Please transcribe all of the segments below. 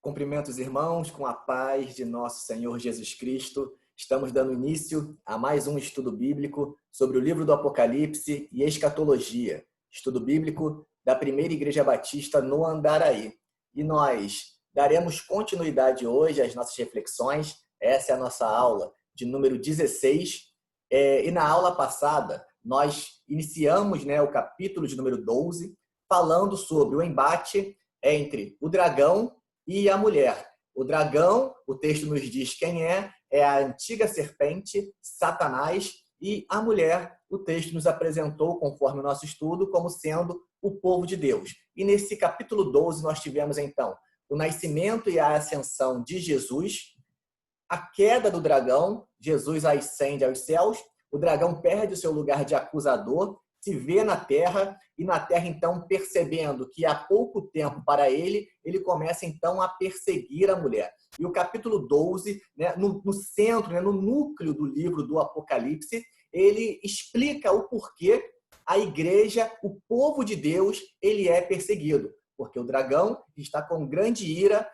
Cumprimentos, irmãos, com a paz de nosso Senhor Jesus Cristo. Estamos dando início a mais um estudo bíblico sobre o livro do Apocalipse e escatologia. Estudo bíblico da Primeira Igreja Batista no Andaraí. E nós daremos continuidade hoje às nossas reflexões. Essa é a nossa aula de número 16. E na aula passada, nós iniciamos o capítulo de número 12, falando sobre o embate entre o dragão e a mulher. O dragão, o texto nos diz quem é a antiga serpente, Satanás, e a mulher, o texto nos apresentou, conforme o nosso estudo, como sendo o povo de Deus. E nesse capítulo 12 nós tivemos então o nascimento e a ascensão de Jesus, a queda do dragão, Jesus ascende aos céus, o dragão perde o seu lugar de acusador, se vê na terra, e na terra, então, percebendo que há pouco tempo para ele, ele começa, então, a perseguir a mulher. E o capítulo 12, no centro, no núcleo do livro do Apocalipse, ele explica o porquê a igreja, o povo de Deus, ele é perseguido. Porque o dragão está com grande ira,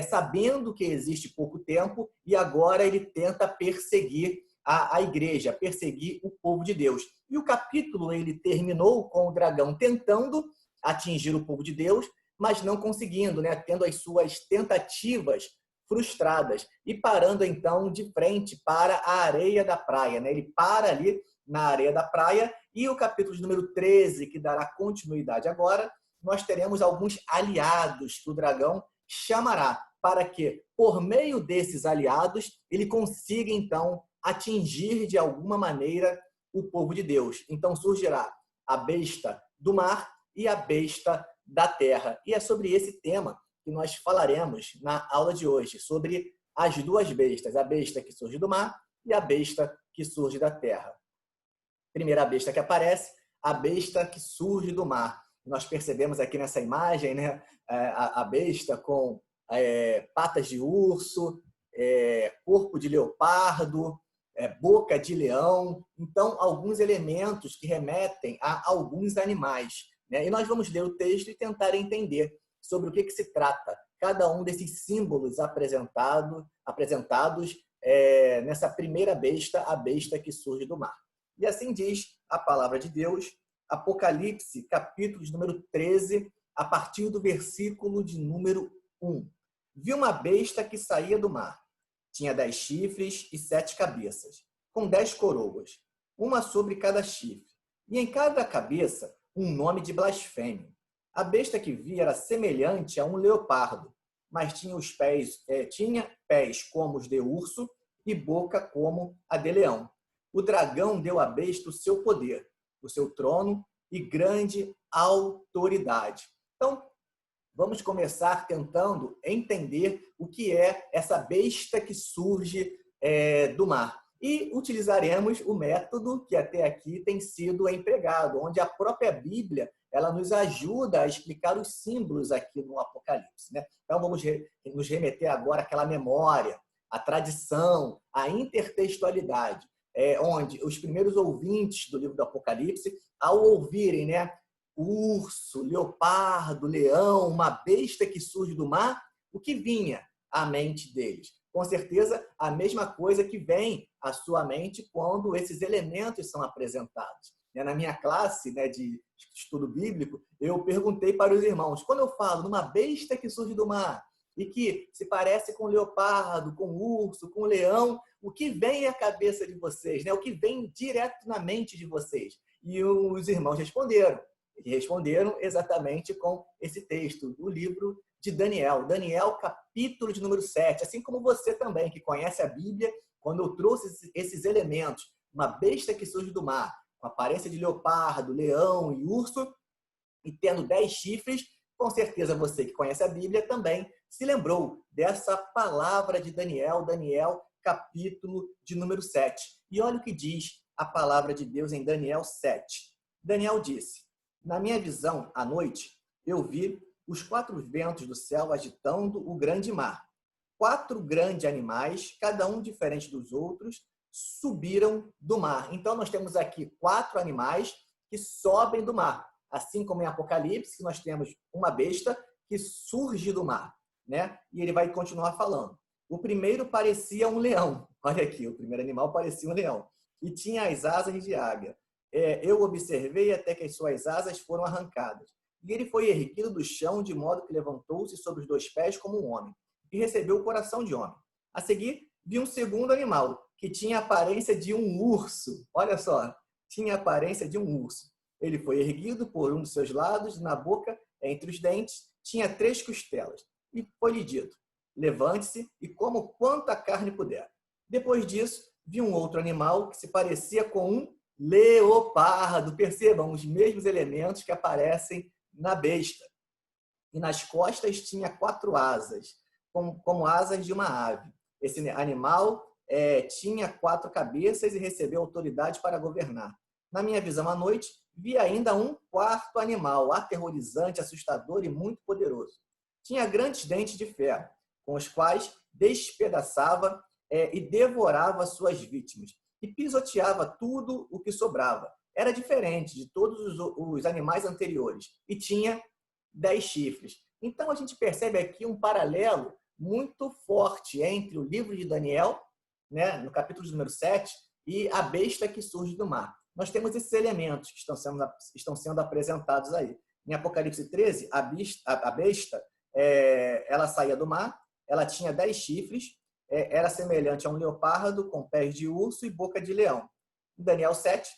sabendo que existe pouco tempo, e agora ele tenta perseguir a igreja, perseguir o povo de Deus. E o capítulo ele terminou com o dragão tentando atingir o povo de Deus, mas não conseguindo, tendo as suas tentativas frustradas e parando então de frente para a areia da praia. Ele para ali na areia da praia e o capítulo de número 13, que dará continuidade agora, nós teremos alguns aliados que o dragão chamará para que, por meio desses aliados, ele consiga então atingir de alguma maneira o povo de Deus. Então surgirá a besta do mar e a besta da terra. E é sobre esse tema que nós falaremos na aula de hoje, sobre as duas bestas, a besta que surge do mar e a besta que surge da terra. Primeira besta que aparece, a besta que surge do mar. Nós percebemos aqui nessa imagem, a besta com patas de urso, corpo de leopardo, boca de leão, então alguns elementos que remetem a alguns animais. E nós vamos ler o texto e tentar entender sobre o que se trata cada um desses símbolos apresentados nessa primeira besta, a besta que surge do mar. E assim diz a palavra de Deus, Apocalipse, capítulo de número 13, a partir do versículo de número 1. Vi uma besta que saía do mar. Tinha 10 chifres e 7 cabeças, com 10 coroas, uma sobre cada chifre, e em cada cabeça um nome de blasfêmia. A besta que vi era semelhante a um leopardo, mas tinha pés como os de urso e boca como a de leão. O dragão deu à besta o seu poder, o seu trono e grande autoridade. Então, vamos começar tentando entender o que é essa besta que surge do mar. E utilizaremos o método que até aqui tem sido empregado, onde a própria Bíblia ela nos ajuda a explicar os símbolos aqui no Apocalipse. Então, vamos nos remeter agora àquela memória, à tradição, à intertextualidade, onde os primeiros ouvintes do livro do Apocalipse, ao ouvirem urso, leopardo, leão, uma besta que surge do mar, o que vinha à mente deles? Com certeza, a mesma coisa que vem à sua mente quando esses elementos são apresentados. Na minha classe de estudo bíblico, eu perguntei para os irmãos, quando eu falo numa besta que surge do mar e que se parece com leopardo, com urso, com leão, o que vem à cabeça de vocês? O que vem direto na mente de vocês? E os irmãos responderam. E responderam exatamente com esse texto do livro de Daniel. Daniel, capítulo de número 7. Assim como você também, que conhece a Bíblia, quando eu trouxe esses elementos, uma besta que surge do mar, com aparência de leopardo, leão e urso, e tendo 10 chifres, com certeza você que conhece a Bíblia também se lembrou dessa palavra de Daniel, capítulo de número 7. E olha o que diz a palavra de Deus em Daniel 7. Daniel disse: na minha visão, à noite, eu vi os 4 ventos do céu agitando o grande mar. 4 grandes animais, cada um diferente dos outros, subiram do mar. Então, nós temos aqui 4 animais que sobem do mar. Assim como em Apocalipse, nós temos uma besta que surge do mar. né? E ele vai continuar falando. O primeiro parecia um leão. Olha aqui, o primeiro animal parecia um leão. E tinha as asas de águia. Eu observei até que as suas asas foram arrancadas. E ele foi erguido do chão, de modo que levantou-se sobre os 2 pés como um homem. E recebeu o coração de homem. A seguir, vi um segundo animal, que tinha a aparência de um urso. Olha só, tinha a aparência de um urso. Ele foi erguido por um dos seus lados, e na boca, entre os dentes, tinha 3 costelas. E foi-lhe dito: levante-se e coma o quanto a carne puder. Depois disso, vi um outro animal que se parecia com um leopardo. Percebam os mesmos elementos que aparecem na besta. E nas costas tinha 4 asas, como asas de uma ave. Esse animal tinha 4 cabeças e recebeu autoridade para governar. Na minha visão à noite, vi ainda um 4º animal, aterrorizante, assustador e muito poderoso. Tinha grandes dentes de ferro, com os quais despedaçava e devorava suas vítimas, e pisoteava tudo o que sobrava. Era diferente de todos os animais anteriores, e tinha 10 chifres. Então, a gente percebe aqui um paralelo muito forte entre o livro de Daniel, né, no capítulo número 7, e a besta que surge do mar. Nós temos esses elementos que estão sendo apresentados aí. Em Apocalipse 13, a besta ela saía do mar, ela tinha 10 chifres, era semelhante a um leopardo com pés de urso e boca de leão. Em Daniel 7,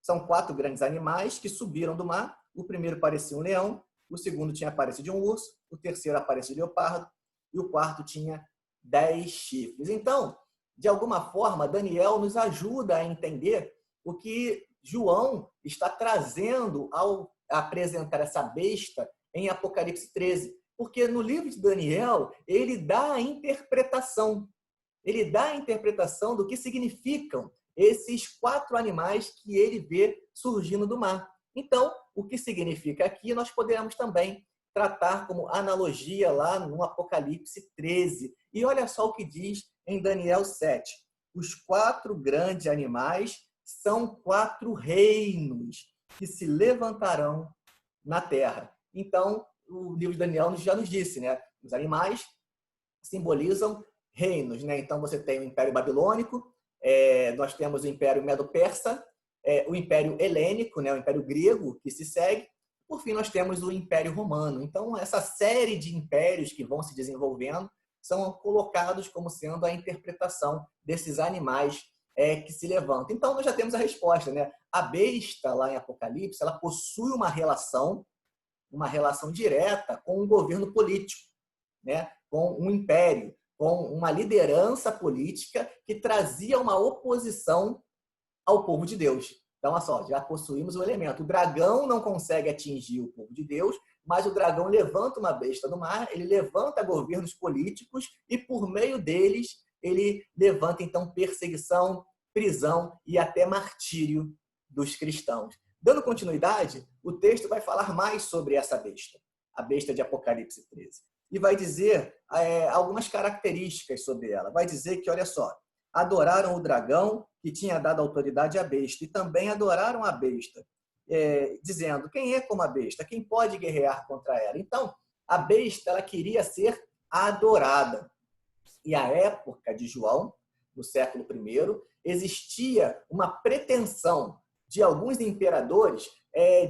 são 4 grandes animais que subiram do mar. O primeiro parecia um leão, o segundo tinha a aparência de um urso, o terceiro a aparência de leopardo e o quarto tinha 10 chifres. Então, de alguma forma, Daniel nos ajuda a entender o que João está trazendo ao apresentar essa besta em Apocalipse 13. Porque no livro de Daniel, ele dá a interpretação. Ele dá a interpretação do que significam esses 4 animais que ele vê surgindo do mar. Então, o que significa aqui, nós podemos também tratar como analogia lá no Apocalipse 13. E olha só o que diz em Daniel 7. Os 4 grandes animais são 4 reinos que se levantarão na terra. Então, o livro de Daniel já nos disse, né? Os animais simbolizam reinos, né? Então, você tem o Império Babilônico, nós temos o Império Medo-Persa, o Império Helênico, né? O Império Grego, que se segue. Por fim, nós temos o Império Romano. Então, essa série de impérios que vão se desenvolvendo são colocados como sendo a interpretação desses animais que se levantam. Então, nós já temos a resposta, né? A besta, lá em Apocalipse, ela possui uma relação direta com um governo político, né? Com um império, com uma liderança política que trazia uma oposição ao povo de Deus. Então, olha só, já possuímos o elemento. O dragão não consegue atingir o povo de Deus, mas o dragão levanta uma besta do mar, ele levanta governos políticos e, por meio deles, ele levanta, então, perseguição, prisão e até martírio dos cristãos. Dando continuidade, o texto vai falar mais sobre essa besta, a besta de Apocalipse 13. E vai dizer algumas características sobre ela. Vai dizer que, olha só, adoraram o dragão que tinha dado autoridade à besta e também adoraram a besta, dizendo, quem é como a besta? Quem pode guerrear contra ela? Então, a besta ela queria ser adorada. E à época de João, no século I, existia uma pretensão de alguns imperadores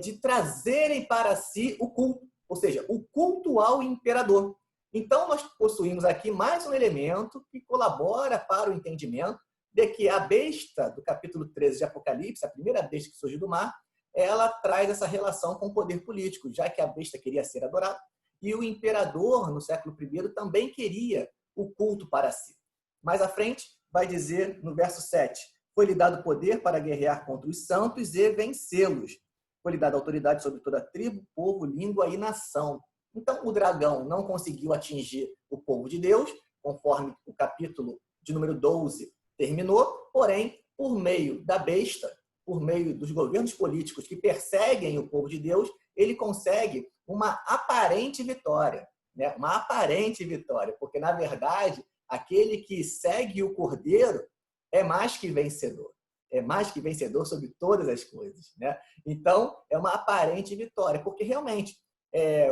de trazerem para si o culto, ou seja, o culto ao imperador. Então, nós possuímos aqui mais um elemento que colabora para o entendimento de que a besta do capítulo 13 de Apocalipse, a primeira besta que surgiu do mar, ela traz essa relação com o poder político, já que a besta queria ser adorada e o imperador, no século I, também queria o culto para si. Mais à frente, vai dizer no verso 7, foi-lhe dado poder para guerrear contra os santos e vencê-los. Foi-lhe dada autoridade sobre toda tribo, povo, língua e nação. Então, o dragão não conseguiu atingir o povo de Deus, conforme o capítulo de número 12 terminou, porém, por meio da besta, por meio dos governos políticos que perseguem o povo de Deus, ele consegue uma aparente vitória, né? Uma aparente vitória, porque, na verdade, aquele que segue o Cordeiro é mais que vencedor. É mais que vencedor sobre todas as coisas, né? Então, é uma aparente vitória, porque realmente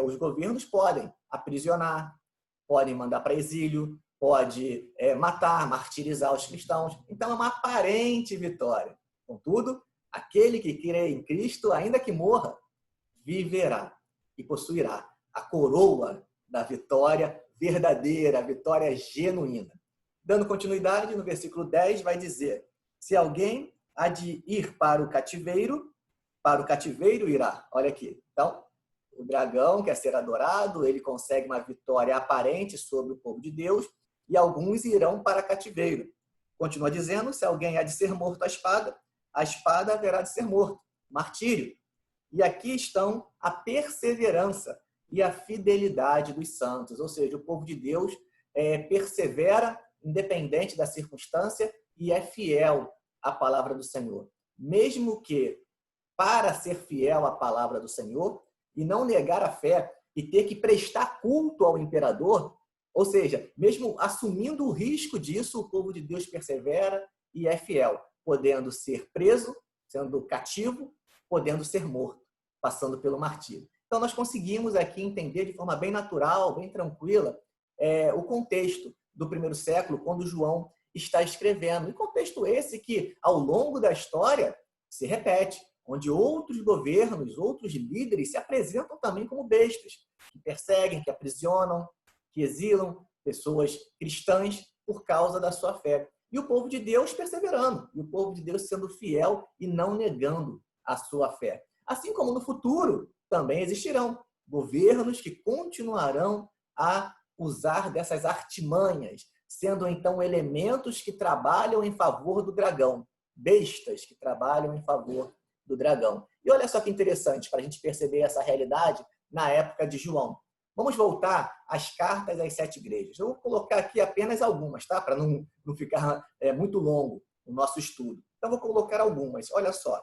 os governos podem aprisionar, podem mandar para exílio, pode matar, martirizar os cristãos. Então, é uma aparente vitória. Contudo, aquele que crê em Cristo, ainda que morra, viverá e possuirá a coroa da vitória verdadeira, a vitória genuína. Dando continuidade, no versículo 10 vai dizer: se alguém há de ir para o cativeiro irá. Olha aqui. Então, o dragão quer ser adorado, ele consegue uma vitória aparente sobre o povo de Deus, e alguns irão para cativeiro. Continua dizendo: se alguém há de ser morto a espada haverá de ser morto. Martírio. E aqui estão a perseverança e a fidelidade dos santos. Ou seja, o povo de Deus persevera, independente da circunstância, e é fiel à palavra do Senhor. Mesmo que, para ser fiel à palavra do Senhor e não negar a fé e ter que prestar culto ao imperador, ou seja, mesmo assumindo o risco disso, o povo de Deus persevera e é fiel, podendo ser preso, sendo cativo, podendo ser morto, passando pelo martírio. Então, nós conseguimos aqui entender de forma bem natural, bem tranquila, o contexto do primeiro século, quando João está escrevendo. E contexto esse que, ao longo da história, se repete, onde outros governos, outros líderes se apresentam também como bestas, que perseguem, que aprisionam, que exilam pessoas cristãs por causa da sua fé. E o povo de Deus perseverando, e o povo de Deus sendo fiel e não negando a sua fé. Assim como no futuro também existirão governos que continuarão a usar dessas artimanhas, sendo então elementos que trabalham em favor do dragão, bestas que trabalham em favor do dragão. E olha só que interessante, para a gente perceber essa realidade na época de João. Vamos voltar às cartas às 7 igrejas. Eu vou colocar aqui apenas algumas, tá? Para não ficar muito longo o nosso estudo. Então, vou colocar algumas. Olha só.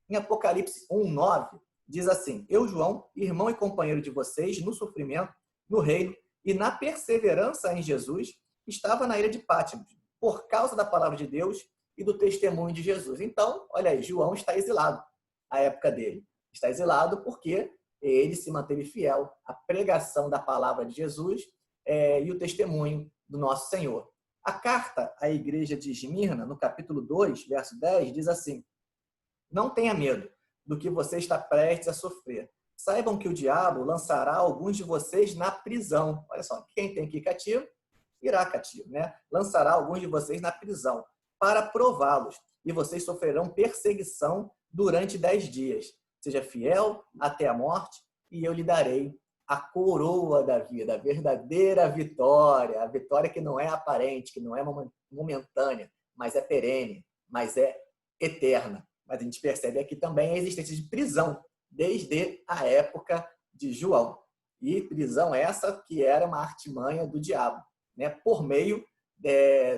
Em Apocalipse 1:9, diz assim: eu, João, irmão e companheiro de vocês no sofrimento, no reino e na perseverança em Jesus, estava na ilha de Patmos, por causa da palavra de Deus e do testemunho de Jesus. Então, olha aí, João está exilado à época dele. Está exilado porque ele se manteve fiel à pregação da palavra de Jesus e o testemunho do nosso Senhor. A carta à igreja de Esmirna, no capítulo 2, verso 10, diz assim: não tenha medo do que você está prestes a sofrer. Saibam que o diabo lançará alguns de vocês na prisão. Olha só, quem tem que ir cativo, irá cativo, né? Lançará alguns de vocês na prisão para prová-los, e vocês sofrerão perseguição durante 10 dias. Seja fiel até a morte, e eu lhe darei a coroa da vida, a verdadeira vitória, a vitória que não é aparente, que não é momentânea, mas é perene, mas é eterna. Mas a gente percebe aqui também a existência de prisão, desde a época de João. E prisão essa que era uma artimanha do diabo, né? Por meio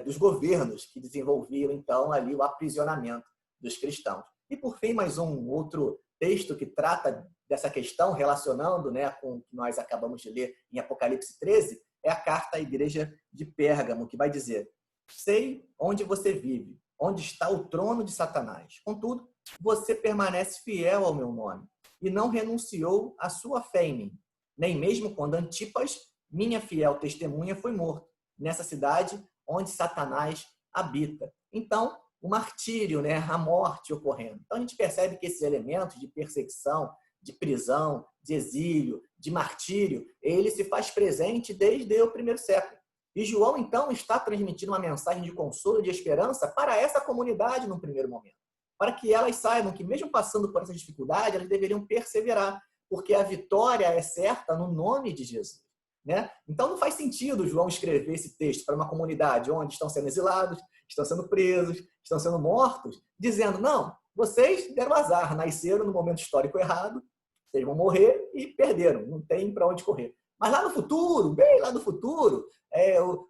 dos governos que desenvolviam, então, ali o aprisionamento dos cristãos. E, por fim, mais um outro texto que trata dessa questão, relacionando, né, com o que nós acabamos de ler em Apocalipse 13, é a carta à igreja de Pérgamo, que vai dizer: sei onde você vive, onde está o trono de Satanás. Contudo, você permanece fiel ao meu nome e não renunciou à sua fé em mim, nem mesmo quando Antipas, minha fiel testemunha, foi morto nessa cidade onde Satanás habita. Então, o martírio, né, a morte ocorrendo. Então, a gente percebe que esses elementos de perseguição, de prisão, de exílio, de martírio, ele se faz presente desde o primeiro século. E João, então, está transmitindo uma mensagem de consolo e de esperança para essa comunidade num primeiro momento, para que elas saibam que, mesmo passando por essa dificuldade, elas deveriam perseverar, porque a vitória é certa no nome de Jesus, né? Então, não faz sentido João escrever esse texto para uma comunidade onde estão sendo exilados, estão sendo presos, estão sendo mortos, dizendo: não, vocês deram azar, nasceram no momento histórico errado, vocês vão morrer e perderam, não tem para onde correr. Mas lá no futuro, bem lá no futuro,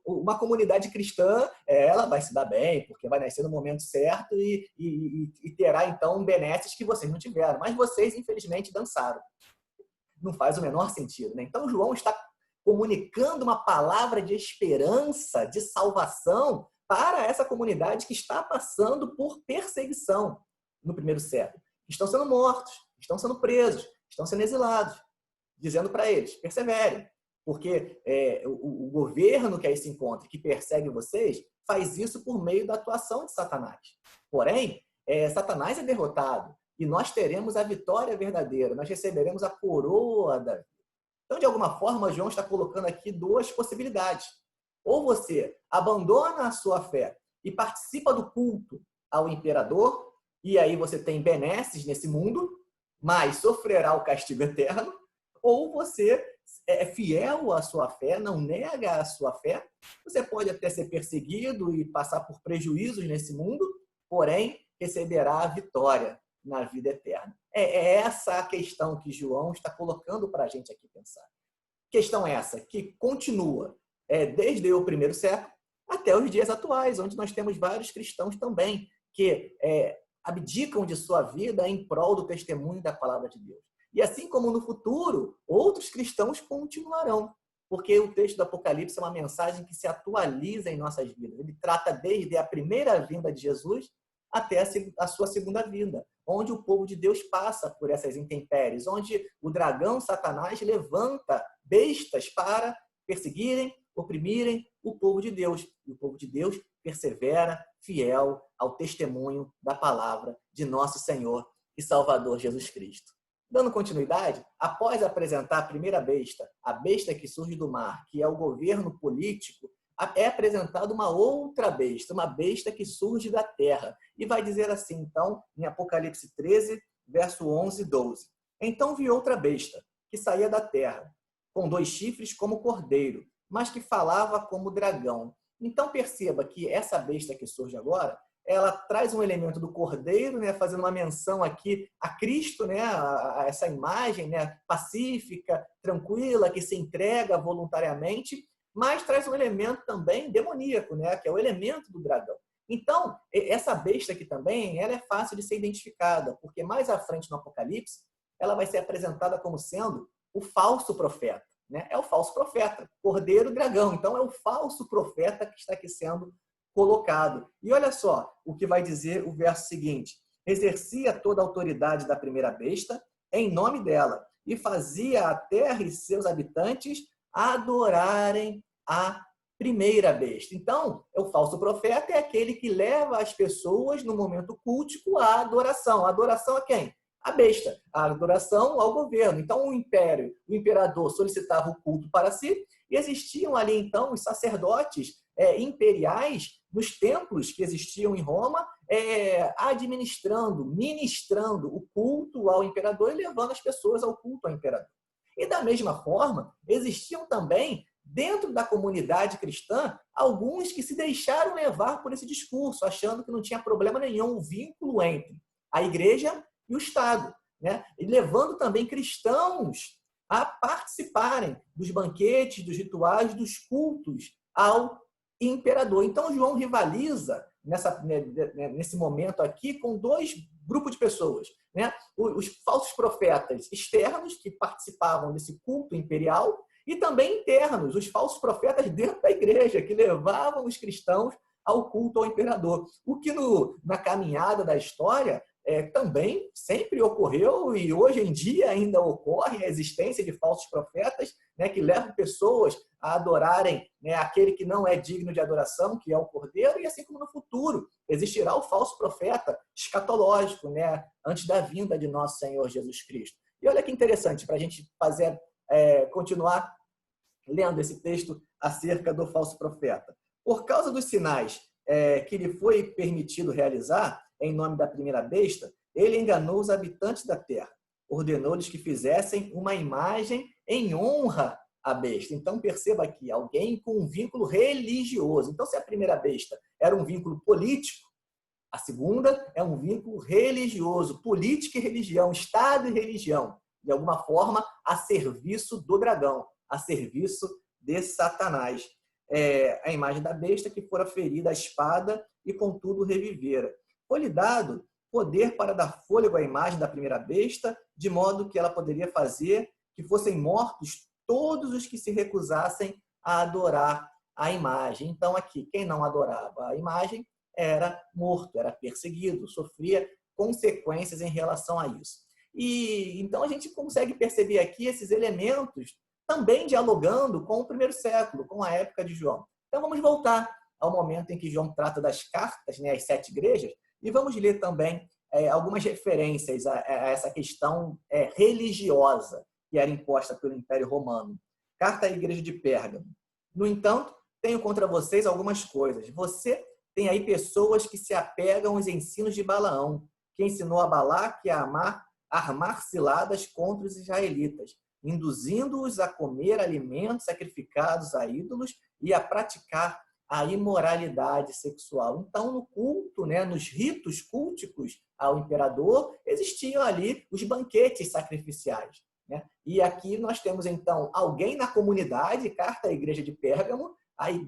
uma comunidade cristã, ela vai se dar bem, porque vai nascer no momento certo e terá, então, benesses que vocês não tiveram. Mas vocês, infelizmente, dançaram. Não faz o menor sentido, né? Então, João está comunicando uma palavra de esperança, de salvação para essa comunidade que está passando por perseguição no primeiro século. Estão sendo mortos, estão sendo presos, estão sendo exilados, dizendo para eles: perseverem, porque o governo que aí se encontra, que persegue vocês, faz isso por meio da atuação de Satanás. Porém, Satanás é derrotado e nós teremos a vitória verdadeira, nós receberemos a coroa da vida. Então, de alguma forma, João está colocando aqui duas possibilidades. Ou você abandona a sua fé e participa do culto ao imperador, e aí você tem benesses nesse mundo, mas sofrerá o castigo eterno, ou você é fiel à sua fé, não nega a sua fé, você pode até ser perseguido e passar por prejuízos nesse mundo, porém receberá a vitória na vida eterna. É essa a questão que João está colocando para a gente aqui pensar. Questão essa que continua desde o primeiro século até os dias atuais, onde nós temos vários cristãos também que abdicam de sua vida em prol do testemunho da palavra de Deus. E assim como no futuro, outros cristãos continuarão, porque o texto do Apocalipse é uma mensagem que se atualiza em nossas vidas. Ele trata desde a primeira vinda de Jesus até a sua segunda vinda, onde o povo de Deus passa por essas intempéries, onde o dragão Satanás levanta bestas para perseguirem, oprimirem o povo de Deus. E o povo de Deus persevera fiel ao testemunho da palavra de nosso Senhor e Salvador Jesus Cristo. Dando continuidade, após apresentar a primeira besta, a besta que surge do mar, que é o governo político, é apresentada uma outra besta, uma besta que surge da terra. E vai dizer assim, então, em Apocalipse 13, verso 11 e 12. Então vi outra besta, que saía da terra, com 2 chifres como cordeiro, mas que falava como dragão. Então perceba que essa besta que surge agora, ela traz um elemento do cordeiro, né, fazendo uma menção aqui a Cristo, né, a essa imagem, né, pacífica, tranquila, que se entrega voluntariamente, mas traz um elemento também demoníaco, né, que é o elemento do dragão. Então, essa besta aqui também, ela é fácil de ser identificada, porque mais à frente no Apocalipse, ela vai ser apresentada como sendo o falso profeta, né? É o falso profeta, cordeiro dragão. Então, é o falso profeta que está aqui sendo colocado. E olha só o que vai dizer o verso seguinte: exercia toda a autoridade da primeira besta em nome dela e fazia a terra e seus habitantes adorarem a primeira besta. Então, o falso profeta é aquele que leva as pessoas no momento cultico à adoração. A adoração a quem? A besta. A adoração ao governo. Então, o imperador solicitava o culto para si e existiam ali, então, os sacerdotes imperiais nos templos que existiam em Roma, administrando, ministrando o culto ao imperador e levando as pessoas ao culto ao imperador. E da mesma forma, existiam também, dentro da comunidade cristã, alguns que se deixaram levar por esse discurso, achando que não tinha problema nenhum o vínculo entre a igreja e o Estado, né? E levando também cristãos a participarem dos banquetes, dos rituais, dos cultos ao imperador. Então, João rivaliza nesse momento aqui com 2 grupos de pessoas, né? Os falsos profetas externos, que participavam desse culto imperial, e também internos, os falsos profetas dentro da igreja, que levavam os cristãos ao culto ao imperador. O que na caminhada da história também sempre ocorreu e hoje em dia ainda ocorre a existência de falsos profetas, né, que levam pessoas a adorarem, né, aquele que não é digno de adoração, que é o Cordeiro, e assim como no futuro existirá o falso profeta escatológico, né, antes da vinda de nosso Senhor Jesus Cristo. E olha que interessante, para a gente continuar lendo esse texto acerca do falso profeta. Por causa dos sinais que lhe foi permitido realizar, em nome da primeira besta, ele enganou os habitantes da terra. Ordenou-lhes que fizessem uma imagem em honra à besta. Então, perceba aqui, alguém com um vínculo religioso. Então, se a primeira besta era um vínculo político, a segunda é um vínculo religioso, política e religião, Estado e religião, de alguma forma, a serviço do dragão, a serviço de Satanás. A imagem da besta que fora ferida a espada e, contudo, revivera. Foi-lhe dado poder para dar fôlego à imagem da primeira besta, de modo que ela poderia fazer que fossem mortos todos os que se recusassem a adorar a imagem. Então, aqui, quem não adorava a imagem era morto, era perseguido, sofria consequências em relação a isso. E então a gente consegue perceber aqui esses elementos também dialogando com o primeiro século, com a época de João. Então vamos voltar ao momento em que João trata das cartas, né, às 7 igrejas, e vamos ler também algumas referências a essa questão religiosa que era imposta pelo Império Romano. Carta à igreja de Pérgamo. No entanto, tenho contra vocês algumas coisas. Você tem aí pessoas que se apegam aos ensinos de Balaão, que ensinou a Balaque a armar ciladas contra os israelitas, induzindo-os a comer alimentos sacrificados a ídolos e a praticar a imoralidade sexual. Então, no culto, né, nos ritos culticos ao imperador, existiam ali os banquetes sacrificiais, né? E aqui nós temos, então, alguém na comunidade, carta à igreja de Pérgamo,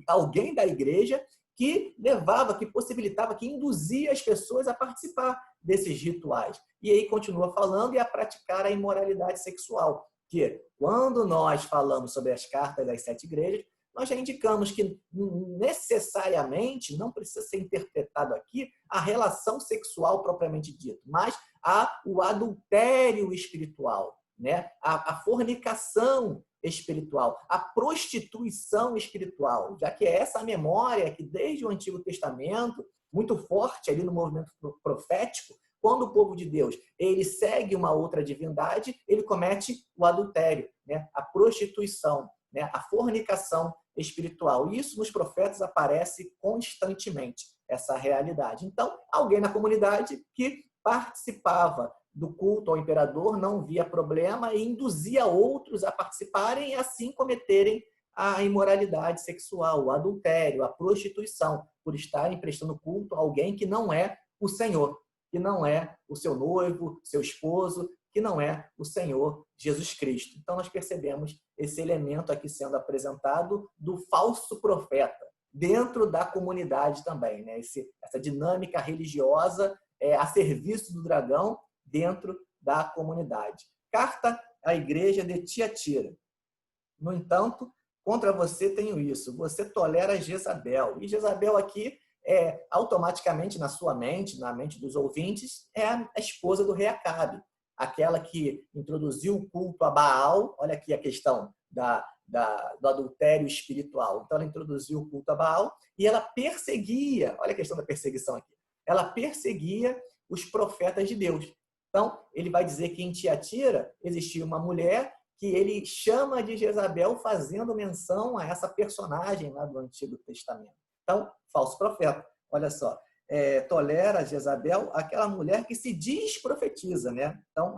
alguém da igreja que levava, que possibilitava, que induzia as pessoas a participar desses rituais. E aí continua falando e a praticar a imoralidade sexual, que quando nós falamos sobre as cartas das 7 igrejas, nós já indicamos que necessariamente não precisa ser interpretado aqui a relação sexual propriamente dita, mas o adultério espiritual, né? A fornicação espiritual, a prostituição espiritual, já que é essa memória que desde o Antigo Testamento, muito forte ali no movimento profético, quando o povo de Deus ele segue uma outra divindade, ele comete o adultério, né? A prostituição, né? A fornicação espiritual. Isso nos profetas aparece constantemente, essa realidade. Então, alguém na comunidade que participava do culto ao imperador não via problema e induzia outros a participarem e assim cometerem a imoralidade sexual, o adultério, a prostituição, por estarem prestando culto a alguém que não é o Senhor, que não é o seu noivo, seu esposo, que não é o Senhor Jesus Cristo. Então, nós percebemos esse elemento aqui sendo apresentado do falso profeta, dentro da comunidade também, né? Essa dinâmica religiosa a serviço do dragão dentro da comunidade. Carta à igreja de Tiatira. No entanto, contra você tenho isso. Você tolera Jezabel. E Jezabel aqui, automaticamente na sua mente, na mente dos ouvintes, é a esposa do rei Acabe. Aquela que introduziu o culto a Baal. Olha aqui a questão do adultério espiritual. Então, ela introduziu o culto a Baal e ela perseguia, olha a questão da perseguição aqui, ela perseguia os profetas de Deus. Então, ele vai dizer que em Tiatira existia uma mulher que ele chama de Jezabel, fazendo menção a essa personagem lá do Antigo Testamento. Então, falso profeta. Olha só, tolera Jezabel, aquela mulher que se diz profetiza, né? Então,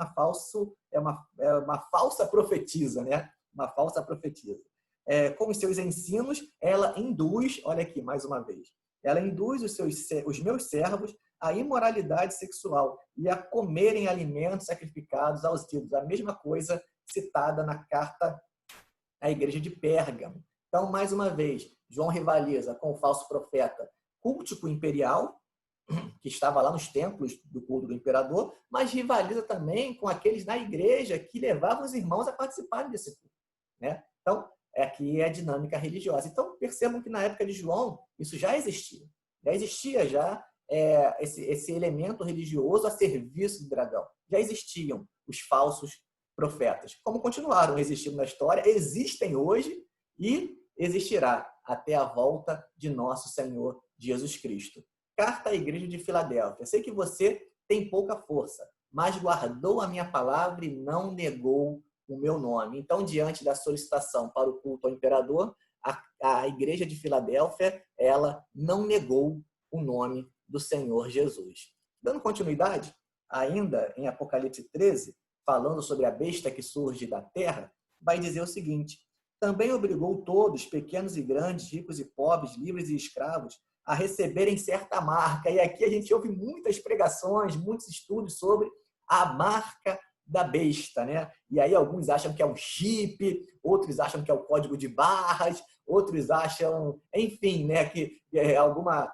é uma falsa profetisa, né? Uma falsa profetisa. Com os seus ensinos, ela induz, olha aqui mais uma vez, ela induz os meus servos à imoralidade sexual e a comerem alimentos sacrificados aos ídolos. A mesma coisa citada na carta à igreja de Pérgamo. Então, mais uma vez, João rivaliza com o falso profeta cultico imperial, que estava lá nos templos do culto do imperador, mas rivaliza também com aqueles na igreja que levavam os irmãos a participarem desse culto, né? Então, aqui é a dinâmica religiosa. Então, percebam que na época de João, isso já existia. Já existia esse elemento religioso a serviço do dragão. Já existiam os falsos profetas. Como continuaram existindo na história, existem hoje e existirá até a volta de nosso Senhor Jesus Cristo. Carta à igreja de Filadélfia. Sei que você tem pouca força, mas guardou a minha palavra e não negou o meu nome. Então, diante da solicitação para o culto ao imperador, a igreja de Filadélfia, ela não negou o nome do Senhor Jesus. Dando continuidade, ainda em Apocalipse 13, falando sobre a besta que surge da terra, vai dizer o seguinte: também obrigou todos, pequenos e grandes, ricos e pobres, livres e escravos, a receberem certa marca. E aqui a gente ouve muitas pregações, muitos estudos sobre a marca da besta, né? E aí alguns acham que é um chip, outros acham que é o código de barras, outros acham, enfim, né, que é alguma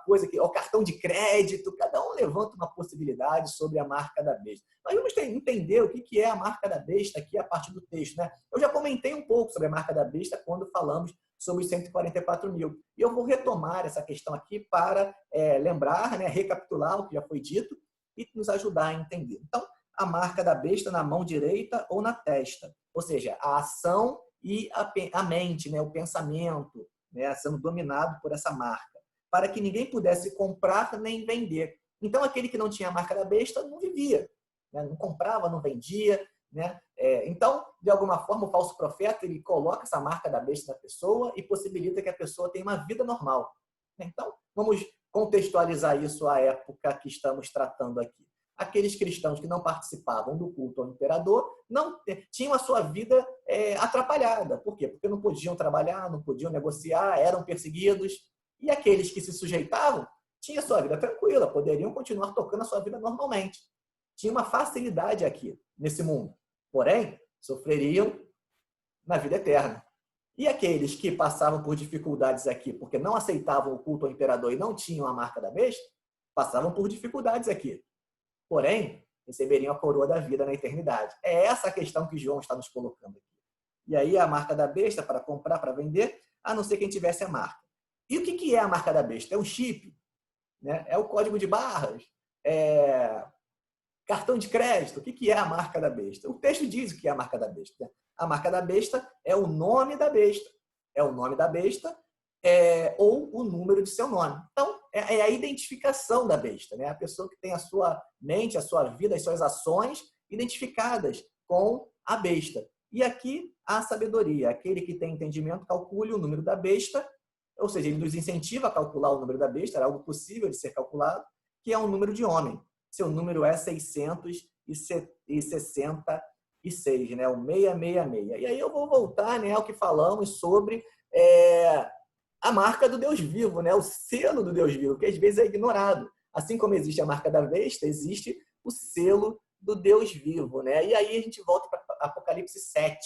coisa que é o cartão de crédito. Cada um levanta uma possibilidade sobre a marca da besta. Mas vamos entender o que é a marca da besta aqui a partir do texto, né? Eu já comentei um pouco sobre a marca da besta quando falamos sobre os 144 mil. E eu vou retomar essa questão aqui para lembrar, né, recapitular o que já foi dito e nos ajudar a entender. Então, a marca da besta na mão direita ou na testa. Ou seja, a ação e a mente, né? O pensamento, né? Sendo dominado por essa marca, para que ninguém pudesse comprar nem vender. Então, aquele que não tinha a marca da besta não vivia, né? Não comprava, não vendia, né? Então, de alguma forma, o falso profeta ele coloca essa marca da besta na pessoa e possibilita que a pessoa tenha uma vida normal. Então, vamos contextualizar isso à época que estamos tratando aqui. Aqueles cristãos que não participavam do culto ao imperador não tinham a sua vida atrapalhada. Por quê? Porque não podiam trabalhar, não podiam negociar, eram perseguidos. E aqueles que se sujeitavam tinham a sua vida tranquila, poderiam continuar tocando a sua vida normalmente. Tinha uma facilidade aqui, nesse mundo. Porém, sofreriam na vida eterna. E aqueles que passavam por dificuldades aqui, porque não aceitavam o culto ao imperador e não tinham a marca da besta, passavam por dificuldades aqui. Porém, receberiam a coroa da vida na eternidade. É essa a questão que João está nos colocando aqui. E aí a marca da besta, para comprar, para vender, a não ser quem tivesse a marca. E o que é a marca da besta? É um chip, né? É o código de barras, cartão de crédito. O que é a marca da besta? O texto diz o que é a marca da besta. A marca da besta é o nome da besta. É o nome da besta ou o número de seu nome. Então, é a identificação da besta, né? A pessoa que tem a sua mente, a sua vida, as suas ações identificadas com a besta. E aqui a sabedoria. Aquele que tem entendimento calcule o número da besta, ou seja, ele nos incentiva a calcular o número da besta, era algo possível de ser calculado, que é um número de homem. Seu número é 666, né? O 666. E aí eu vou voltar, né, ao que falamos sobre a marca do Deus vivo, né? O selo do Deus vivo, que às vezes é ignorado. Assim como existe a marca da besta, existe o selo do Deus vivo, né? E aí a gente volta para Apocalipse 7,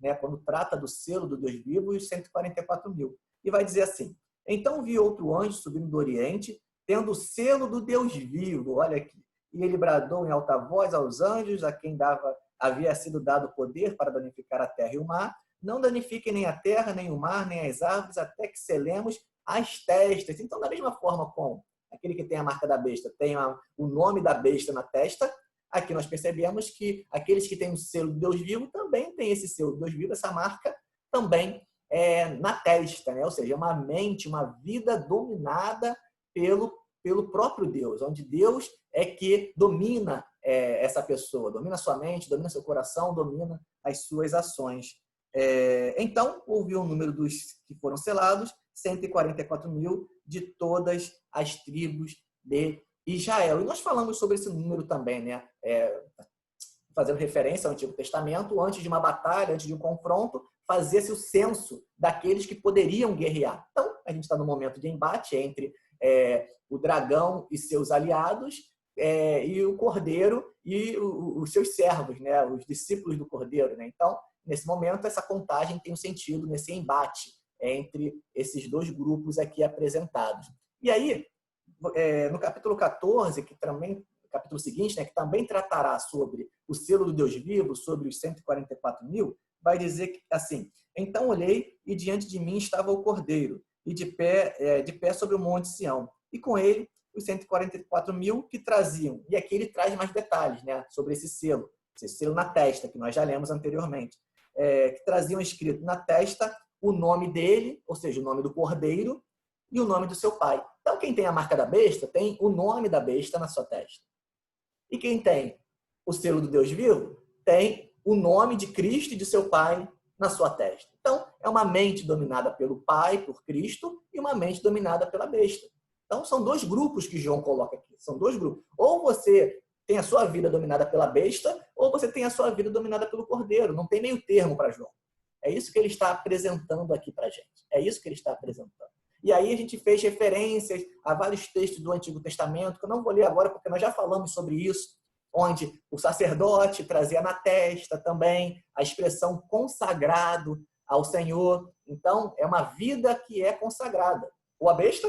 né? Quando trata do selo do Deus vivo e os 144.000. E vai dizer assim: então vi outro anjo subindo do Oriente, tendo o selo do Deus vivo, olha aqui. E ele bradou em alta voz aos anjos, a quem havia sido dado poder para danificar a terra e o mar. Não danifiquem nem a terra, nem o mar, nem as árvores, até que selemos as testas. Então, da mesma forma como aquele que tem a marca da besta tem o nome da besta na testa, aqui nós percebemos que aqueles que têm o selo do Deus vivo também têm esse selo do Deus vivo, essa marca também na testa, né? Ou seja, uma mente, uma vida dominada pelo próprio Deus, onde Deus é que domina essa pessoa, domina sua mente, domina seu coração, domina as suas ações. Então, houve um número dos que foram selados, 144.000 de todas as tribos de Israel. E nós falamos sobre esse número também, né? Fazendo referência ao Antigo Testamento, antes de uma batalha, antes de um confronto, fazia-se o censo daqueles que poderiam guerrear. Então, a gente está no momento de embate entre o dragão e seus aliados, e o cordeiro e os seus servos, né? Os discípulos do cordeiro, né? Então, nesse momento, essa contagem tem um sentido nesse embate entre esses dois grupos aqui apresentados. E aí, no capítulo 14, que também, capítulo seguinte, né, que também tratará sobre o selo do Deus vivo, sobre os 144.000, vai dizer que, assim: então olhei e diante de mim estava o cordeiro, e de pé sobre o monte Sião, e com ele os 144.000 que traziam. E aqui ele traz mais detalhes, né, sobre esse selo na testa, que nós já lemos anteriormente, que traziam escrito na testa o nome dele, ou seja, o nome do cordeiro, e o nome do seu pai. Então, quem tem a marca da besta tem o nome da besta na sua testa. E quem tem o selo do Deus vivo tem o nome de Cristo e de seu pai na sua testa. Então, é uma mente dominada pelo Pai, por Cristo, e uma mente dominada pela besta. Então, são dois grupos que João coloca aqui. São dois grupos. Ou você tem a sua vida dominada pela besta, ou você tem a sua vida dominada pelo cordeiro. Não tem meio termo para João. É isso que ele está apresentando aqui para a gente. É isso que ele está apresentando. E aí a gente fez referências a vários textos do Antigo Testamento, que eu não vou ler agora, porque nós já falamos sobre isso, onde o sacerdote trazia na testa também a expressão consagrado ao Senhor. Então, é uma vida que é consagrada. Ou a besta,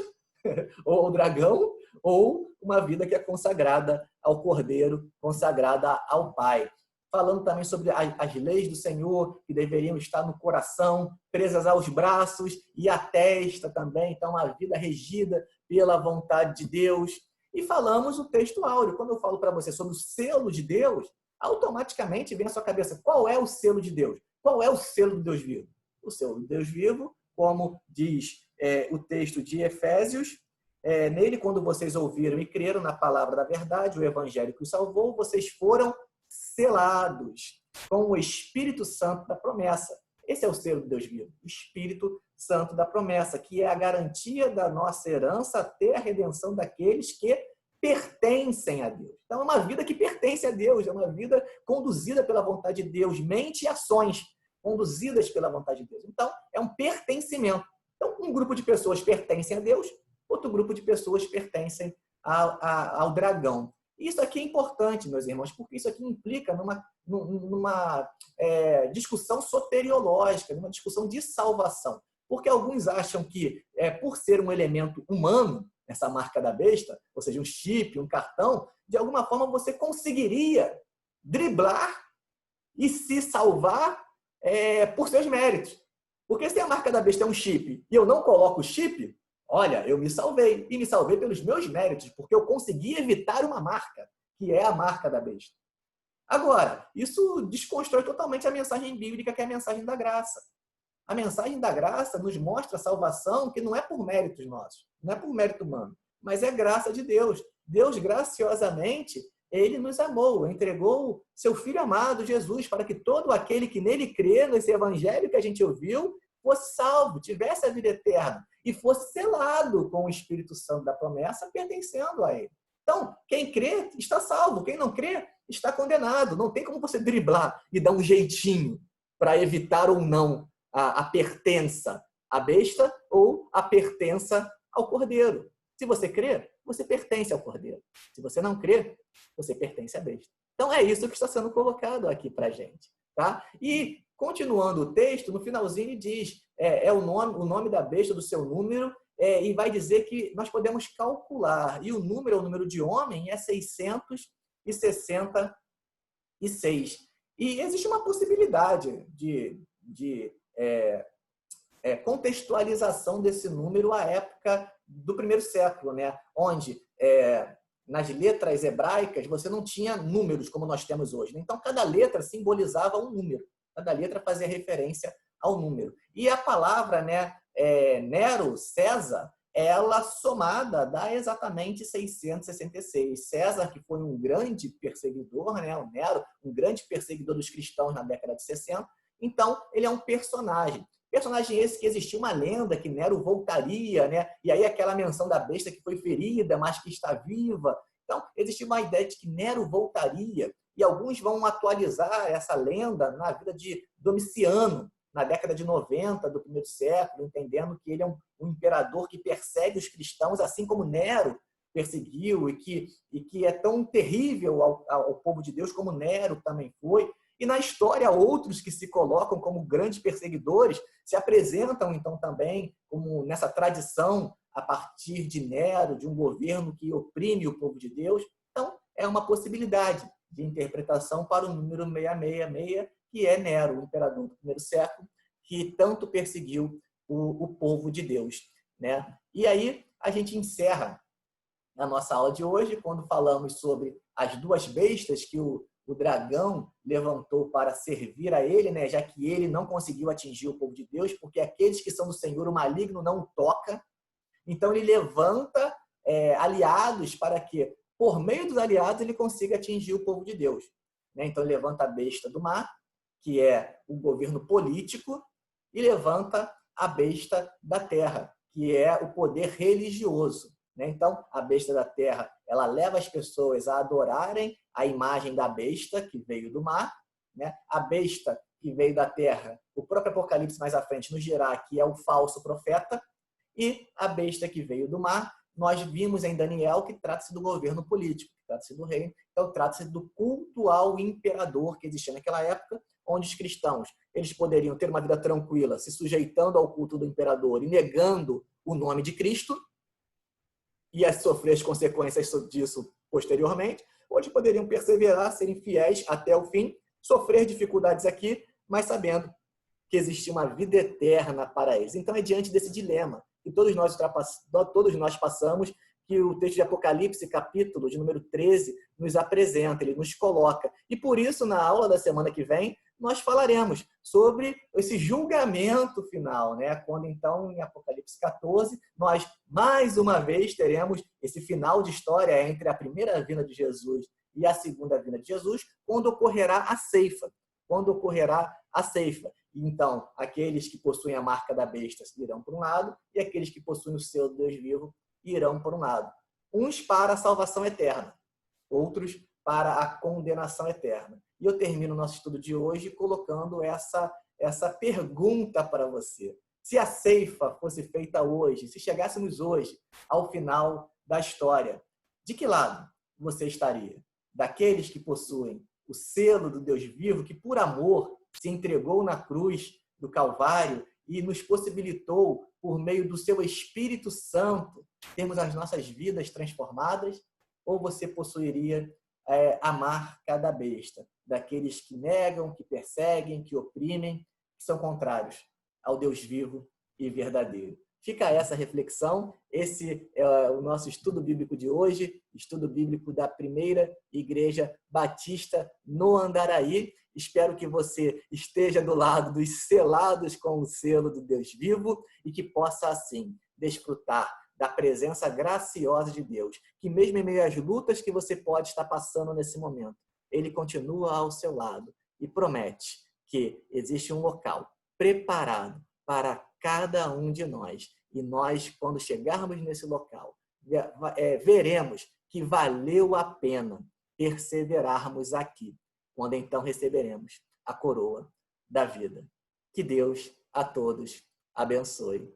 ou o dragão, ou uma vida que é consagrada ao Cordeiro, consagrada ao Pai. Falando também sobre as leis do Senhor, que deveriam estar no coração, presas aos braços e à testa também. Então, uma vida regida pela vontade de Deus. E falamos o texto áureo. Quando eu falo para você sobre o selo de Deus, automaticamente vem à sua cabeça: qual é o selo de Deus? Qual é o selo do Deus vivo? O selo do Deus vivo, como diz o texto de Efésios, nele, quando vocês ouviram e creram na palavra da verdade, o evangelho que os salvou, vocês foram selados com o Espírito Santo da promessa. Esse é o selo do Deus vivo, o Espírito Santo da promessa, que é a garantia da nossa herança até a redenção daqueles que pertencem a Deus. Então, é uma vida que pertence a Deus, é uma vida conduzida pela vontade de Deus, mente e ações conduzidas pela vontade de Deus. Então, é um pertencimento. Então, um grupo de pessoas pertencem a Deus, outro grupo de pessoas pertencem ao dragão. Isso aqui é importante, meus irmãos, porque isso aqui implica numa discussão soteriológica, numa discussão de salvação. Porque alguns acham que, por ser um elemento humano, essa marca da besta, ou seja, um chip, um cartão, de alguma forma você conseguiria driblar e se salvar por seus méritos. Porque se a marca da besta é um chip e eu não coloco o chip, olha, eu me salvei. E me salvei pelos meus méritos, porque eu consegui evitar uma marca, que é a marca da besta. Agora, isso desconstrói totalmente a mensagem bíblica, que é a mensagem da graça. A mensagem da graça nos mostra a salvação que não é por méritos nossos, não é por mérito humano, mas é graça de Deus. Deus, graciosamente, ele nos amou, entregou seu Filho amado, Jesus, para que todo aquele que nele crê, nesse evangelho que a gente ouviu, fosse salvo, tivesse a vida eterna e fosse selado com o Espírito Santo da promessa, pertencendo a ele. Então, quem crê está salvo, quem não crê está condenado. Não tem como você driblar e dar um jeitinho para evitar ou não a pertença à besta ou a pertença ao cordeiro. Se você crê, você pertence ao cordeiro. Se você não crê, você pertence à besta. Então, é isso que está sendo colocado aqui para a gente. Tá? E, continuando o texto, no finalzinho ele diz, o nome da besta, do seu número, e vai dizer que nós podemos calcular. E o número de homem, é 666. E existe uma possibilidade de contextualização desse número à época do primeiro século, né? Onde nas letras hebraicas você não tinha números como nós temos hoje, né? Então cada letra simbolizava um número, cada letra fazia referência ao número. E a palavra, né, Nero, César, ela somada dá exatamente 666. César, que foi um grande perseguidor, né? O Nero, um grande perseguidor dos cristãos na década de 60. Então, ele é um personagem. Personagem esse que existia uma lenda que Nero voltaria, né? E aí aquela menção da besta que foi ferida, mas que está viva. Então, existia uma ideia de que Nero voltaria. E alguns vão atualizar essa lenda na vida de Domiciano, na década de 90 do primeiro século, entendendo que ele é um imperador que persegue os cristãos, assim como Nero perseguiu, e que é tão terrível ao povo de Deus como Nero também foi. E na história, outros que se colocam como grandes perseguidores se apresentam, então, também como nessa tradição a partir de Nero, de um governo que oprime o povo de Deus. Então, é uma possibilidade de interpretação para o número 666, que é Nero, o imperador do primeiro século, que tanto perseguiu o povo de Deus, né? E aí, a gente encerra a nossa aula de hoje, quando falamos sobre as duas bestas que o dragão levantou para servir a ele, né? Já que ele não conseguiu atingir o povo de Deus, porque aqueles que são do Senhor, o maligno não o toca. Então, ele levanta aliados para que, por meio dos aliados, ele consiga atingir o povo de Deus, né? Então, ele levanta a besta do mar, que é o governo político, e levanta a besta da terra, que é o poder religioso, né? Então, a besta da terra, ela leva as pessoas a adorarem a imagem da besta que veio do mar, né? A besta que veio da terra, o próprio Apocalipse mais à frente nos dirá que é o falso profeta, e a besta que veio do mar, nós vimos em Daniel que trata-se do governo político, que trata-se do reino, então trata-se do culto ao imperador que existia naquela época, onde os cristãos eles poderiam ter uma vida tranquila, se sujeitando ao culto do imperador e negando o nome de Cristo, e sofrer as consequências disso posteriormente, ou eles poderiam perseverar, serem fiéis até o fim, sofrer dificuldades aqui, mas sabendo que existia uma vida eterna para eles. Então é diante desse dilema que todos nós passamos, que o texto de Apocalipse, capítulo de número 13, nos apresenta, ele nos coloca. E por isso, na aula da semana que vem, nós falaremos sobre esse julgamento final, né? Quando então, em Apocalipse 14, nós mais uma vez teremos esse final de história entre a primeira vinda de Jesus e a segunda vinda de Jesus, quando ocorrerá a ceifa. Quando ocorrerá a ceifa. Então, aqueles que possuem a marca da besta irão por um lado e aqueles que possuem o selo do Deus vivo irão por um lado. Uns para a salvação eterna, outros para a condenação eterna. E eu termino o nosso estudo de hoje colocando essa pergunta para você. Se a ceifa fosse feita hoje, se chegássemos hoje ao final da história, de que lado você estaria? Daqueles que possuem o selo do Deus vivo, que por amor se entregou na cruz do Calvário e nos possibilitou, por meio do seu Espírito Santo, termos as nossas vidas transformadas? Ou você possuiria a marca da besta, daqueles que negam, que perseguem, que oprimem, que são contrários ao Deus vivo e verdadeiro? Fica essa reflexão. Esse é o nosso estudo bíblico de hoje, estudo bíblico da Primeira Igreja Batista no Andaraí. Espero que você esteja do lado dos selados com o selo do Deus vivo e que possa, assim, desfrutar da presença graciosa de Deus, que mesmo em meio às lutas que você pode estar passando nesse momento, Ele continua ao seu lado e promete que existe um local preparado para cada um de nós. E nós, quando chegarmos nesse local, veremos que valeu a pena perseverarmos aqui, quando então receberemos a coroa da vida. Que Deus a todos abençoe.